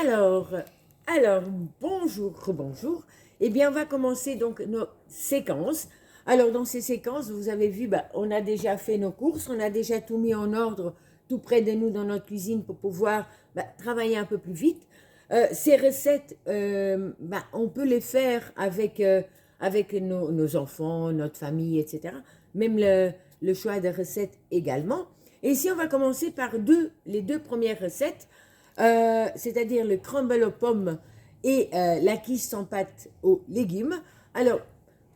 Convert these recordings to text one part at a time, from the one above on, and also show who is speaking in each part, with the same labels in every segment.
Speaker 1: Alors, alors, bonjour, bonjour. Eh bien, on va commencer donc nos séquences. Alors, dans ces séquences, vous avez vu, on a déjà fait nos courses, on a déjà tout mis en ordre tout près de nous dans notre cuisine pour pouvoir travailler un peu plus vite. Ces recettes, on peut les faire avec nos enfants, notre famille, etc. Même le choix de recettes également. Et ici, on va commencer par les deux premières recettes. C'est-à-dire le crumble aux pommes et la quiche sans pâte aux légumes. Alors,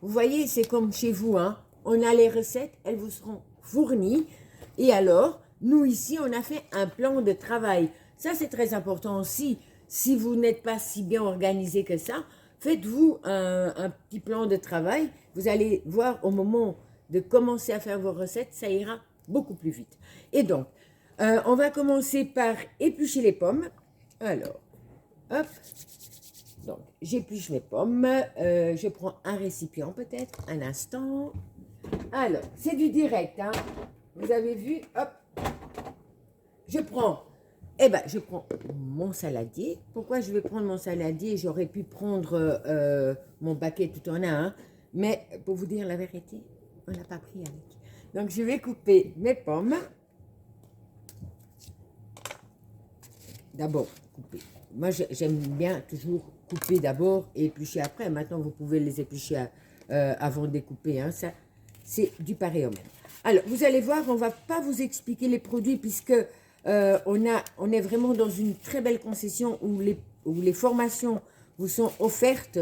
Speaker 1: vous voyez, c'est comme chez vous, hein. On a les recettes, elles vous seront fournies. Et alors, nous ici, on a fait un plan de travail. Ça, c'est très important aussi. Si vous n'êtes pas si bien organisé que ça, faites-vous un petit plan de travail. Vous allez voir au moment de commencer à faire vos recettes, ça ira beaucoup plus vite. Et donc, on va commencer par éplucher les pommes. Alors, hop. Donc, j'épluche mes pommes. Je prends un récipient peut-être, un instant. Alors, c'est du direct, hein. Vous avez vu, hop. Je prends mon saladier. Pourquoi je vais prendre mon saladier? J'aurais pu prendre mon baquet tout en un, hein. Mais pour vous dire la vérité, on n'a pas pris avec. Donc, je vais couper mes pommes. D'abord, couper. Moi, j'aime bien toujours couper d'abord et éplucher après. Maintenant, vous pouvez les éplucher avant de les couper, hein. Ça, c'est du pareil au même. Alors, vous allez voir, on ne va pas vous expliquer les produits puisque on est vraiment dans une très belle concession où les formations vous sont offertes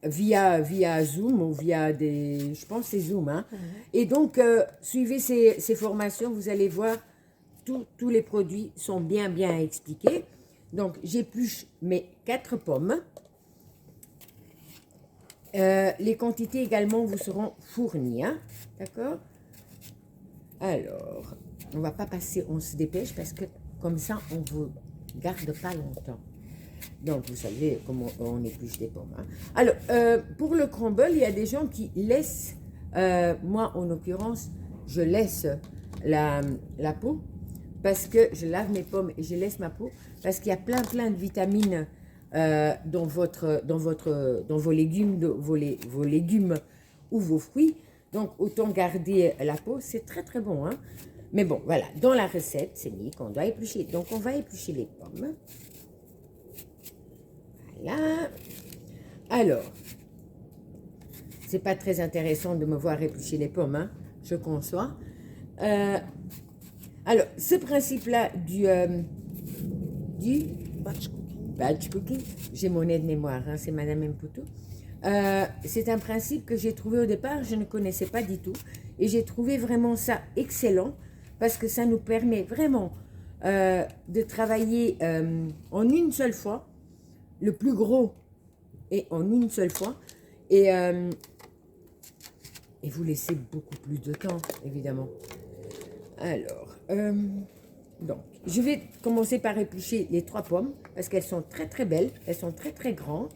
Speaker 1: via Zoom ou via je pense c'est Zoom, hein. Et donc, suivez ces formations, vous allez voir, tous les produits sont bien expliqués. Donc, j'épluche mes 4 pommes. Les quantités également vous seront fournies, hein, d'accord? Alors, on ne va pas passer, on se dépêche parce que comme ça, on ne vous garde pas longtemps. Donc, vous savez comment on épluche des pommes, hein. Alors, pour le crumble, il y a des gens qui laissent, moi en l'occurrence, je laisse la peau parce que je lave mes pommes et je laisse ma peau parce qu'il y a plein de vitamines dans vos légumes, vos légumes ou vos fruits. Donc, autant garder la peau, c'est très bon, hein. Mais bon, voilà, dans la recette, c'est mis qu'on doit éplucher. Donc, on va éplucher les pommes. Voilà. Alors, c'est pas très intéressant de me voir éplucher les pommes, hein, je conçois. Alors, ce principe-là du batch cooking, j'ai mon aide-mémoire, hein, c'est Madame Mputu. C'est un principe que j'ai trouvé au départ, je ne connaissais pas du tout. Et j'ai trouvé vraiment ça excellent parce que ça nous permet vraiment de travailler en une seule fois, le plus gros et en une seule fois. Et vous laissez beaucoup plus de temps, évidemment. Alors, donc, je vais commencer par éplucher les 3 pommes parce qu'elles sont très belles, elles sont très grandes.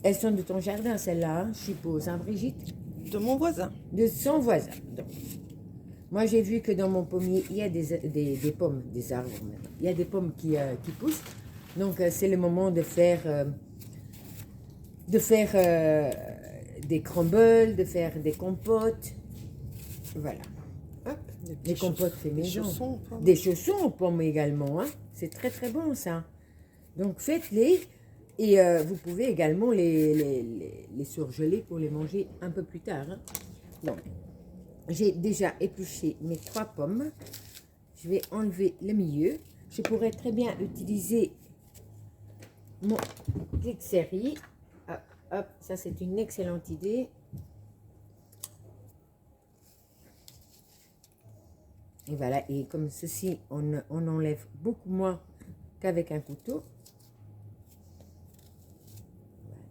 Speaker 1: Elles sont de ton jardin, celles-là, hein, je suppose, hein, Brigitte?
Speaker 2: De mon voisin.
Speaker 1: De son voisin. Donc, moi, j'ai vu que dans mon pommier, il y a des pommes, des arbres maintenant. Il y a des pommes qui poussent. Donc, c'est le moment de faire des crumbles, de faire des compotes. Voilà. Hop. Les compotes fait maison. Des chaussons aux pommes également, hein. C'est très bon, ça. Donc, faites-les. Et vous pouvez également les surgeler pour les manger un peu plus tard, hein. Donc, j'ai déjà épluché mes 3 pommes. Je vais enlever le milieu. Je pourrais très bien utiliser mon Clic-Série. Hop, hop, ça c'est une excellente idée. Et voilà, et comme ceci, on enlève beaucoup moins qu'avec un couteau.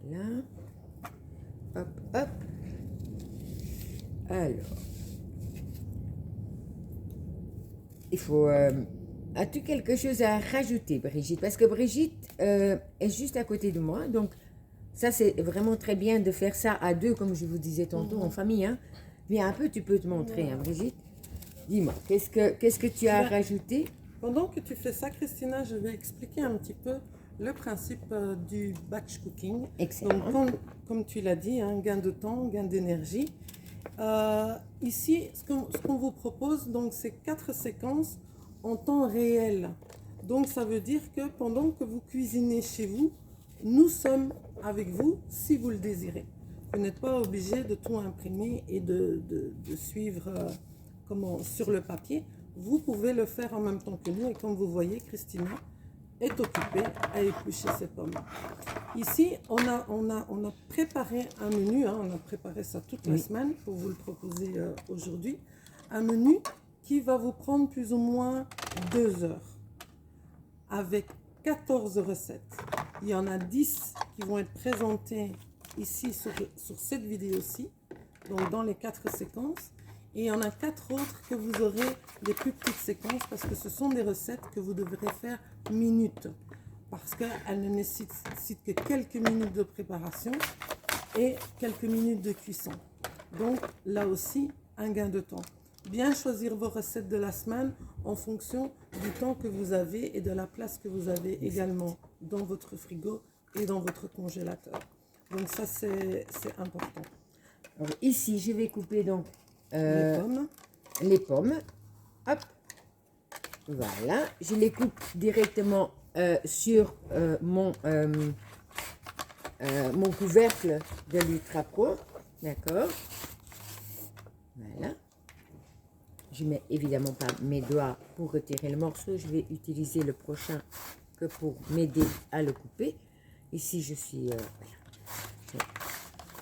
Speaker 1: Voilà. Hop, hop. Alors. Il faut... as-tu quelque chose à rajouter, Brigitte? Parce que Brigitte est juste à côté de moi. Donc, ça, c'est vraiment très bien de faire ça à deux, comme je vous disais tantôt, en famille, hein. Viens un peu, tu peux te montrer, hein, Brigitte. Dis-moi, qu'est-ce que tu as rajouté?
Speaker 2: Pendant que tu fais ça, Christina, je vais expliquer un petit peu le principe du batch cooking.
Speaker 1: Excellent.
Speaker 2: Donc, comme tu l'as dit, hein, gain de temps, gain d'énergie. Ici, ce qu'on vous propose, donc, c'est 4 séquences en temps réel. Donc, ça veut dire que pendant que vous cuisinez chez vous, nous sommes avec vous si vous le désirez. Vous n'êtes pas obligé de tout imprimer et de suivre sur le papier. Vous pouvez le faire en même temps que nous. Et comme vous voyez, Christina est occupée à éplucher ses pommes. Ici, on a préparé un menu. Hein, on a préparé ça toute la semaine pour vous le proposer aujourd'hui. Un menu qui va vous prendre plus ou moins 2 heures. Avec 14 recettes. Il y en a 10 qui vont être présentées ici sur cette vidéo-ci, donc dans les 4 séquences. Et il y en a 4 autres que vous aurez des plus petites séquences parce que ce sont des recettes que vous devrez faire minutes. Parce qu'elles ne nécessitent que quelques minutes de préparation et quelques minutes de cuisson. Donc là aussi, un gain de temps. Bien choisir vos recettes de la semaine en fonction du temps que vous avez et de la place que vous avez également dans votre frigo et dans votre congélateur. Donc ça, c'est important.
Speaker 1: Alors, ici, je vais couper donc
Speaker 2: Les pommes.
Speaker 1: les pommes. Hop. Voilà. Je les coupe directement sur mon couvercle de l'Ultra Pro. D'accord. Voilà. Je ne mets évidemment pas mes doigts pour retirer le morceau. Je vais utiliser le prochain que pour m'aider à le couper. Ici, je suis... voilà.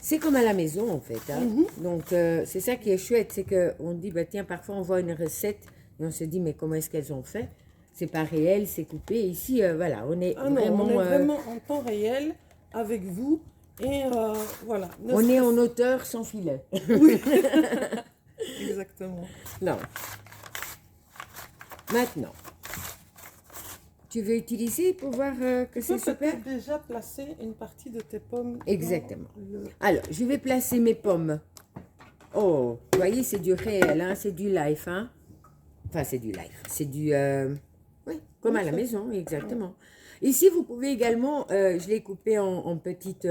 Speaker 1: C'est comme à la maison, en fait. Hein. Donc, c'est ça qui est chouette. C'est qu'on dit, bah, tiens, parfois, on voit une recette et on se dit, mais comment est-ce qu'elles ont fait? C'est pas réel, c'est coupé. Ici, voilà, on est vraiment...
Speaker 2: on est vraiment en temps réel avec vous. Et voilà.
Speaker 1: On est en hauteur sans filet.
Speaker 2: Oui. Exactement.
Speaker 1: Non. Maintenant, tu veux utiliser pour voir que c'est super?
Speaker 2: Tu peux déjà placer une partie de tes pommes.
Speaker 1: Exactement. Alors, je vais placer mes pommes. Oh, vous voyez, c'est du réel, hein, c'est du live. Hein? Enfin, c'est du live. C'est du... oui, comme à la maison, exactement. Ici, vous pouvez également, je l'ai coupé en petites...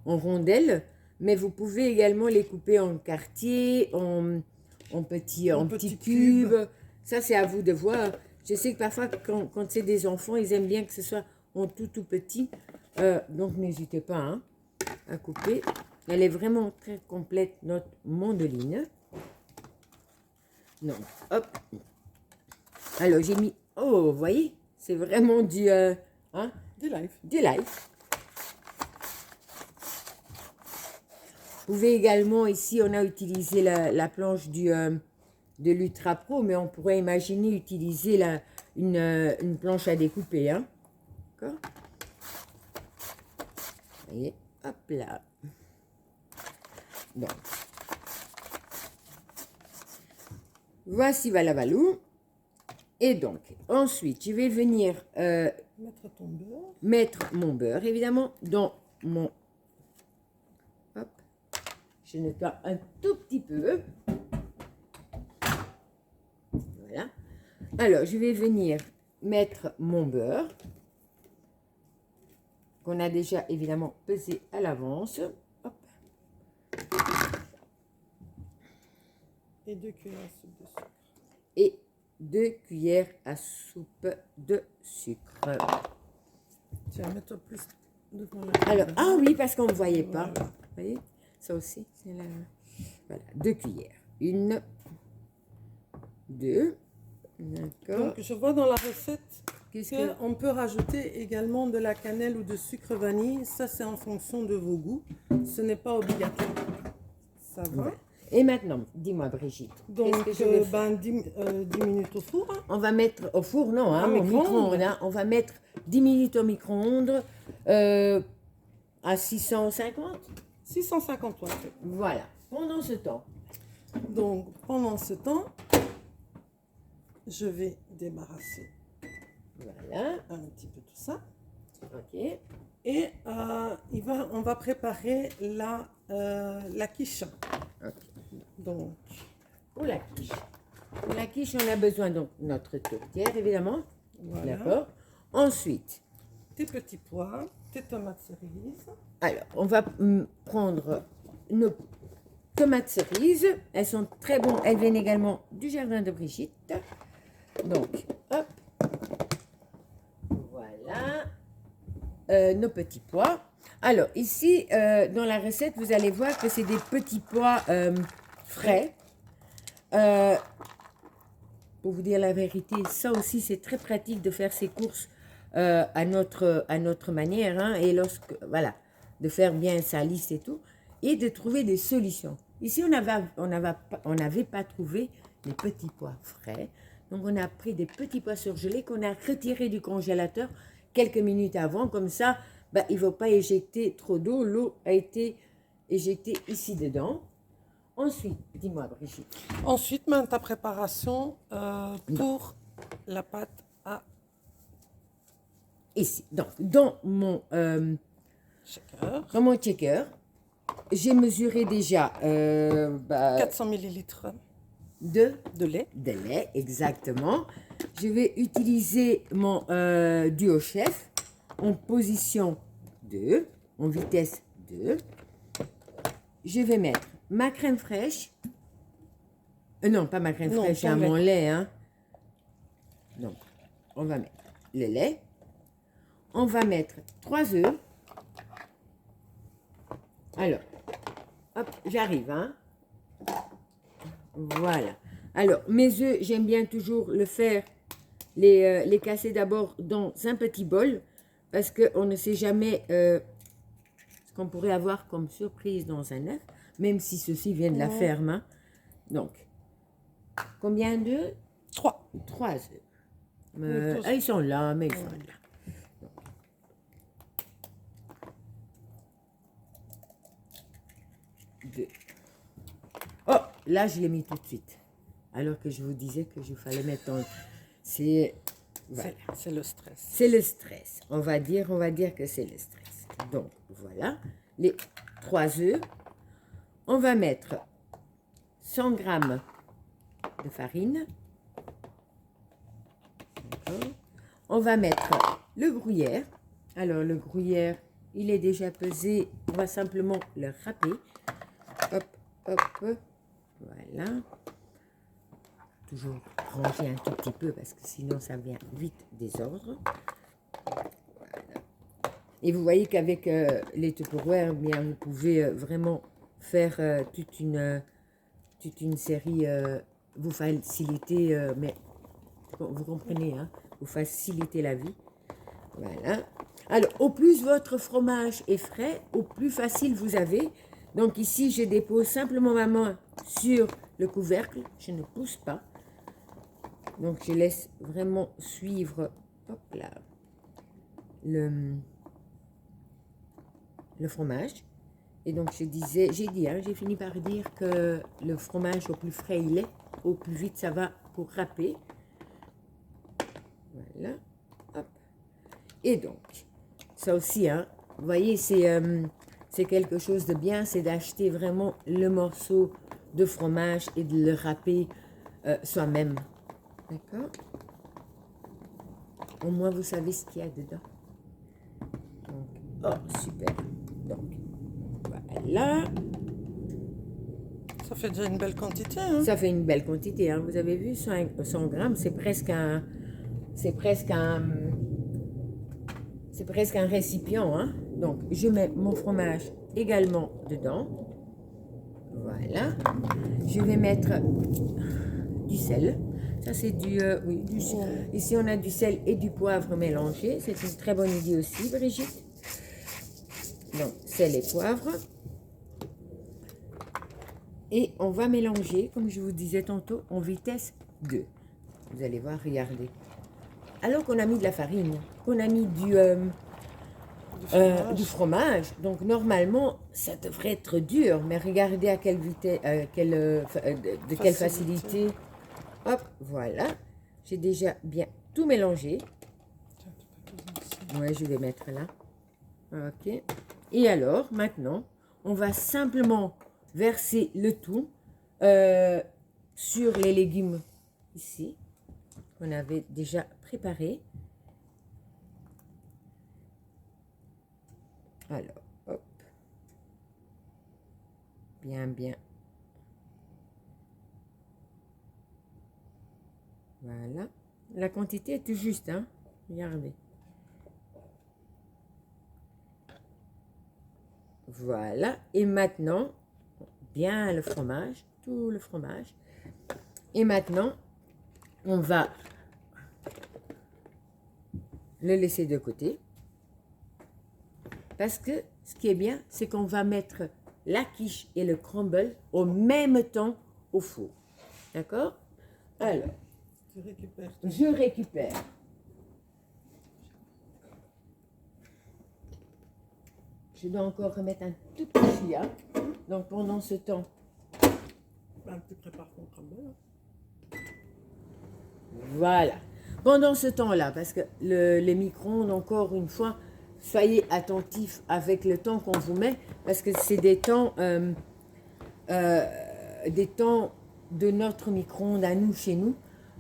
Speaker 1: en rondelles, mais vous pouvez également les couper en quartiers, en petits cubes. Ça, c'est à vous de voir. Je sais que parfois, quand c'est des enfants, ils aiment bien que ce soit en tout petit. Donc, n'hésitez pas hein, à couper. Elle est vraiment très complète, notre mandoline. Non, hop. Alors, j'ai mis... Oh, vous voyez, c'est vraiment du...
Speaker 2: du live.
Speaker 1: Du live. Vous pouvez également, ici, on a utilisé la planche de l'Ultra Pro, mais on pourrait imaginer utiliser une planche à découper. Hein. D'accord? Vous voyez, hop là. Donc, voici Valavalou. Et donc, ensuite, je vais venir
Speaker 2: Mettre ton beurre.
Speaker 1: Mettre mon beurre, évidemment, dans mon... Hop. Je nettoie un tout petit peu. Voilà. Alors, je vais venir mettre mon beurre, qu'on a déjà évidemment pesé à l'avance. Hop.
Speaker 2: Et 2 cuillères à soupe de sucre.
Speaker 1: Et 2 cuillères à soupe de sucre.
Speaker 2: Tiens, mets-toi plus devant la
Speaker 1: Alors,
Speaker 2: caméra.
Speaker 1: ah oui, parce qu'on ne voyait pas.
Speaker 2: Voilà.
Speaker 1: Vous voyez, ça aussi, c'est la... Voilà, 2 cuillères. 1, 2. D'accord.
Speaker 2: Donc, je vois dans la recette
Speaker 1: Qu'est-ce que...
Speaker 2: qu'on peut rajouter également de la cannelle ou de sucre vanille. Ça, c'est en fonction de vos goûts. Ce n'est pas obligatoire. Ça va.
Speaker 1: Ouais. Et maintenant, dis-moi Brigitte,
Speaker 2: Donc,
Speaker 1: qu'est-ce que je vais faire?
Speaker 2: 10 minutes au four. Hein.
Speaker 1: On va mettre au four, non, hein, au
Speaker 2: micro-ondes.
Speaker 1: micro-ondes. Hein. On va mettre 10 minutes au micro-ondes à 650.
Speaker 2: 650 watts.
Speaker 1: Voilà, pendant ce temps.
Speaker 2: Donc, pendant ce temps, je vais débarrasser
Speaker 1: Voilà,
Speaker 2: un petit peu tout ça.
Speaker 1: ok.
Speaker 2: Et on va préparer la quiche.
Speaker 1: Ok.
Speaker 2: Donc,
Speaker 1: Pour la quiche. Pour la quiche, on a besoin donc de notre tourtière, évidemment.
Speaker 2: Voilà.
Speaker 1: D'accord. Ensuite,
Speaker 2: Tes petits pois, tes tomates cerises.
Speaker 1: alors, on va prendre nos tomates cerises. Elles sont très bonnes. Elles viennent également du jardin de Brigitte. Donc, hop. Voilà. Nos petits pois. Alors, ici, dans la recette, vous allez voir que c'est des petits pois frais. Pour vous dire la vérité, ça aussi, c'est très pratique de faire ses courses à notre manière. Hein, et voilà, de faire bien sa liste et tout. Et de trouver des solutions. Ici, on n'avait pas trouvé les petits pois frais. Donc, on a pris des petits pois surgelés qu'on a retirés du congélateur quelques minutes avant. Comme ça, il ne faut pas éjecter trop d'eau. L'eau a été éjectée ici dedans. Ensuite, dis-moi Brigitte.
Speaker 2: Ensuite, ta préparation pour la pâte à
Speaker 1: Ici, donc, dans mon
Speaker 2: shaker.
Speaker 1: shaker, j'ai mesuré déjà
Speaker 2: 400 ml
Speaker 1: de
Speaker 2: lait.
Speaker 1: De lait, exactement. Je vais utiliser mon Duo Chef en position 2, en vitesse 2. Je vais mettre ma crème fraîche. Non, pas ma crème fraîche, c'est mon lait. Hein. Donc, on va mettre le lait. On va mettre 3 œufs. Alors, hop, j'arrive. Hein. Voilà. Alors, mes œufs, j'aime bien toujours le faire, les casser d'abord dans un petit bol, parce qu'on ne sait jamais ce qu'on pourrait avoir comme surprise dans un œuf, même si ceci vient de la ferme. Hein. Donc, combien d'œufs?
Speaker 2: 3.
Speaker 1: 3 œufs. Ils sont là, mais ils sont là. Deux. Oh, là, je l'ai mis tout de suite. Alors que je vous disais que je fallait mettre dans... C'est
Speaker 2: le stress.
Speaker 1: C'est le stress. On va dire que c'est le stress. Donc, voilà. Les 3 œufs. On va mettre 100 g de farine. On va mettre le gruyère. Alors, le gruyère, il est déjà pesé. On va simplement le râper. Hop, hop, hop. Voilà. Toujours ranger un tout petit peu parce que sinon ça vient vite désordre. Voilà. Et vous voyez qu'avec les Tupperware, bien vous pouvez vraiment faire toute une série, vous faciliter, mais vous comprenez, hein, vous faciliter la vie. Voilà. Alors, au plus votre fromage est frais, au plus facile vous avez. Donc ici, je dépose simplement ma main sur le couvercle. Je ne pousse pas. Donc, je laisse vraiment suivre, hop là, le fromage. Et donc, j'ai dit, hein, j'ai fini par dire que le fromage, au plus frais il est, au plus vite ça va pour râper. Voilà, hop. Et donc, ça aussi, hein, vous voyez, c'est quelque chose de bien, c'est d'acheter vraiment le morceau de fromage et de le râper soi-même. D'accord? Au moins, vous savez ce qu'il y a dedans. Donc, oh, super. Donc, voilà.
Speaker 2: Ça fait déjà une belle quantité. Hein?
Speaker 1: Ça fait une belle quantité. Hein. Vous avez vu, 100 grammes, c'est presque un récipient. Hein. Donc, je mets mon fromage également dedans. Voilà. Je vais mettre du sel. Ça, c'est du sel. Ici, on a du sel et du poivre mélangés. C'est une très bonne idée aussi, Brigitte. Donc, sel et poivre. Et on va mélanger, comme je vous disais tantôt, en vitesse 2. Vous allez voir, regardez. Alors qu'on a mis de la farine, qu'on a mis du fromage, donc normalement, ça devrait être dur. Mais regardez à quelle vitesse, de quelle facilité. Hop, voilà. J'ai déjà bien tout mélangé. Ouais, je vais mettre là. Ok. Et alors, maintenant, on va simplement verser le tout sur les légumes ici, qu'on avait déjà préparé. Alors, hop. Bien, bien. Voilà. La quantité est tout juste, hein. Regardez. Voilà. Et maintenant, bien le fromage, tout le fromage. Et maintenant, on va le laisser de côté. Parce que ce qui est bien, c'est qu'on va mettre la quiche et le crumble au même temps au four. D'accord? Alors,
Speaker 2: Tu récupères.
Speaker 1: je récupère. Je dois encore remettre un tout petit chia. Donc pendant ce temps,
Speaker 2: Tu prépares ton crumble.
Speaker 1: voilà. Pendant ce temps-là, parce que les micro-ondes, encore une fois, soyez attentifs avec le temps qu'on vous met, parce que c'est des temps de notre micro-ondes à nous, chez nous.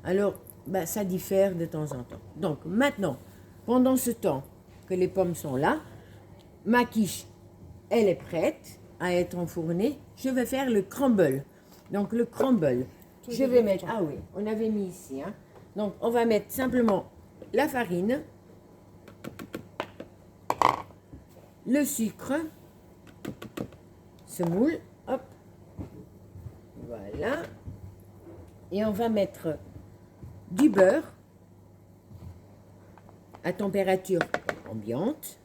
Speaker 1: Alors, ça diffère de temps en temps. Donc maintenant, pendant ce temps que les pommes sont là, ma quiche, elle est prête à être enfournée. Je vais faire le crumble. Donc le crumble, je vais mettre... Ah oui, on avait mis ici. Hein. Donc on va mettre simplement la farine, le sucre, semoule, hop, voilà. Et on va mettre du beurre à température ambiante.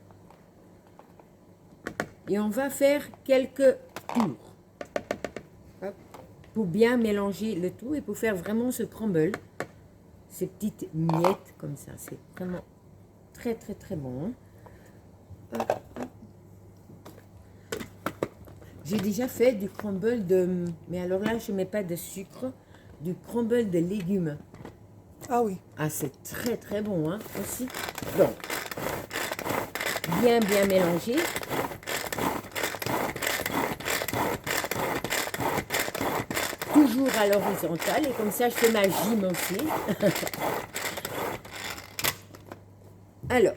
Speaker 1: Et on va faire quelques tours pour bien mélanger le tout et pour faire vraiment ce crumble. Ces petites miettes comme ça, c'est vraiment très très très bon. J'ai déjà fait du crumble de... Mais alors là, je ne mets pas de sucre, du crumble de légumes.
Speaker 2: Ah oui.
Speaker 1: Ah, c'est très très bon hein, aussi. Donc, bien mélanger. Toujours à l'horizontale et comme ça je fais ma gym aussi. Alors,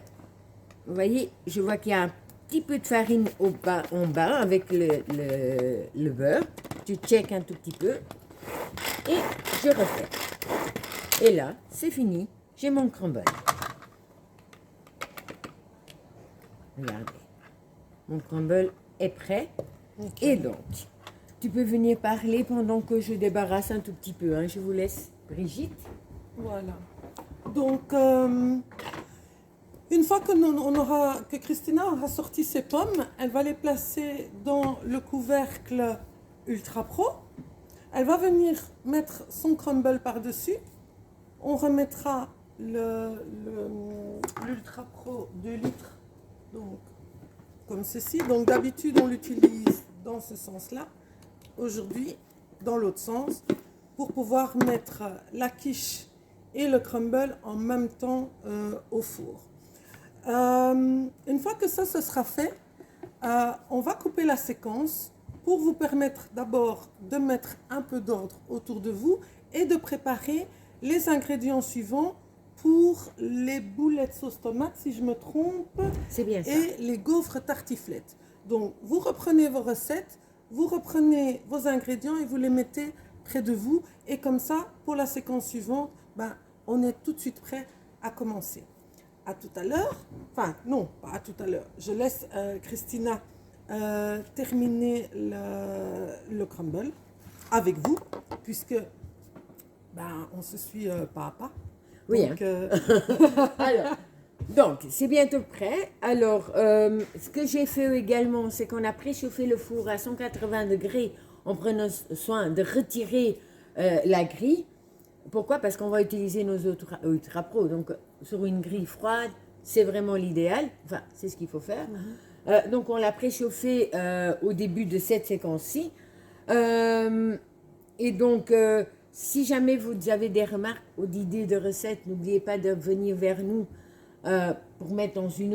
Speaker 1: vous voyez, je vois qu'il y a un petit peu de farine en bas avec le beurre. Tu check un tout petit peu et je refais. Et là, c'est fini, j'ai mon crumble. Regardez, mon crumble est prêt. Okay. Et donc, tu peux venir parler pendant que je débarrasse un tout petit peu. Hein. Je vous laisse, Brigitte.
Speaker 2: Voilà. Donc, une fois que Christina aura sorti ses pommes, elle va les placer dans le couvercle Ultra Pro. Elle va venir mettre son crumble par-dessus. On remettra l'Ultra Pro 2 litres, donc comme ceci. Donc d'habitude, on l'utilise dans ce sens-là. Aujourd'hui, dans l'autre sens, pour pouvoir mettre la quiche et le crumble en même temps au four. Une fois que ça, ce sera fait, on va couper la séquence pour vous permettre d'abord de mettre un peu d'ordre autour de vous et de préparer les ingrédients suivants pour les boulettes sauce tomate, si je me trompe.
Speaker 1: C'est bien ça.
Speaker 2: Et les gaufres tartiflettes. Donc, vous reprenez vos recettes, vous reprenez vos ingrédients et vous les mettez près de vous. Et comme ça, pour la séquence suivante, on est tout de suite prêt à commencer. À tout à l'heure. Enfin, non, pas à tout à l'heure. Je laisse Christina terminer le crumble avec vous, puisque on se suit pas à pas.
Speaker 1: Oui.
Speaker 2: Donc,
Speaker 1: Alors, donc, c'est bientôt prêt. Alors, ce que j'ai fait également, c'est qu'on a préchauffé le four à 180 degrés en prenant soin de retirer la grille. Pourquoi? Parce qu'on va utiliser nos Ultra Pro. Donc, sur une grille froide, c'est vraiment l'idéal. Enfin, c'est ce qu'il faut faire. Donc, on l'a préchauffé au début de cette séquence-ci. Et donc, si jamais vous avez des remarques ou d'idées de recettes, n'oubliez pas de venir vers nous pour mettre dans une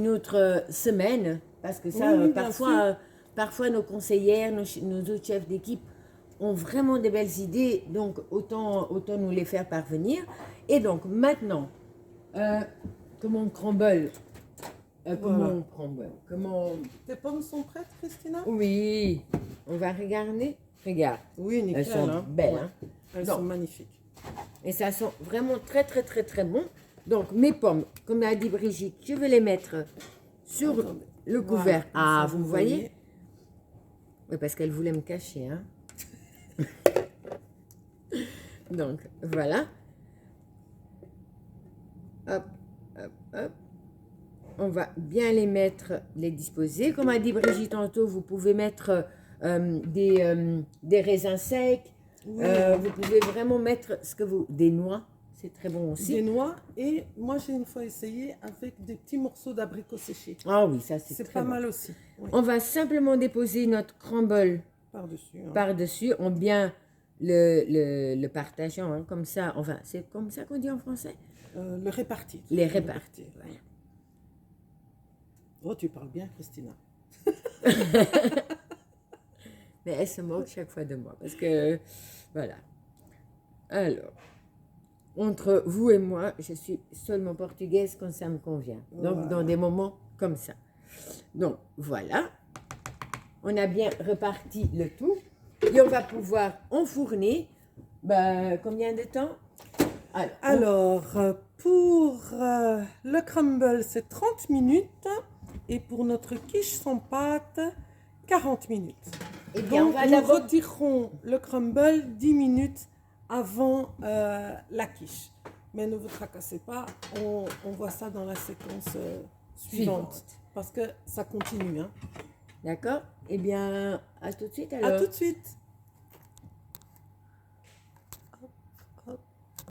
Speaker 1: autre semaine. Parce que ça, parfois nos conseillères, nos autres chefs d'équipe ont vraiment des belles idées, donc autant nous les faire parvenir. Et donc maintenant, comment on crumble
Speaker 2: Voilà.
Speaker 1: Comment...
Speaker 2: Tes pommes sont prêtes, Christina?
Speaker 1: Oui, on va regarder. Regarde,
Speaker 2: Oui, nickel.
Speaker 1: elles sont
Speaker 2: hein.
Speaker 1: belles.
Speaker 2: Ouais.
Speaker 1: Hein.
Speaker 2: Elles
Speaker 1: Donc,
Speaker 2: sont magnifiques.
Speaker 1: et ça sent vraiment très, très, très, très bon. Donc, mes pommes, comme a dit Brigitte, je vais les mettre sur
Speaker 2: Attendez.
Speaker 1: le
Speaker 2: Voilà,
Speaker 1: couvert.
Speaker 2: comme
Speaker 1: Ah,
Speaker 2: ça,
Speaker 1: vous voyez? Oui, parce qu'elle voulait me cacher. Hein. Donc, voilà. Hop, hop, hop. On va bien les mettre, les disposer. Comme a dit Brigitte tantôt, vous pouvez mettre des raisins secs.
Speaker 2: Oui.
Speaker 1: Vous pouvez vraiment mettre des noix. C'est très bon aussi.
Speaker 2: Des noix. Et moi, j'ai une fois essayé avec des petits morceaux d'abricots séchés.
Speaker 1: Ah oui, ça c'est
Speaker 2: C'est
Speaker 1: très
Speaker 2: pas
Speaker 1: bon.
Speaker 2: mal aussi. Oui.
Speaker 1: On va simplement déposer notre crumble
Speaker 2: Par-dessus. hein.
Speaker 1: par-dessus, en bien le partageant, hein, comme ça. Enfin, c'est comme ça qu'on dit en français.
Speaker 2: Le répartir.
Speaker 1: Les répartir, voilà.
Speaker 2: Oh, tu parles bien, Christina.
Speaker 1: Mais elle se moque chaque fois de moi, parce que, voilà. Alors, entre vous et moi, je suis seulement portugaise quand ça me convient. Donc,
Speaker 2: Voilà.
Speaker 1: dans des moments comme ça. Donc, voilà. On a bien reparti le tout. Et on va pouvoir enfourner, combien de temps?
Speaker 2: Alors, pour le crumble, c'est 30 minutes. Et pour notre quiche sans pâte, 40 minutes.
Speaker 1: Eh bien,
Speaker 2: Donc,
Speaker 1: on va
Speaker 2: nous
Speaker 1: d'abord...
Speaker 2: retirerons le crumble 10 minutes avant la quiche. Mais ne vous tracassez pas, on voit ça dans la séquence suivante. Parce que ça continue. Hein.
Speaker 1: D'accord? Eh bien, à tout de suite alors.
Speaker 2: À tout de suite.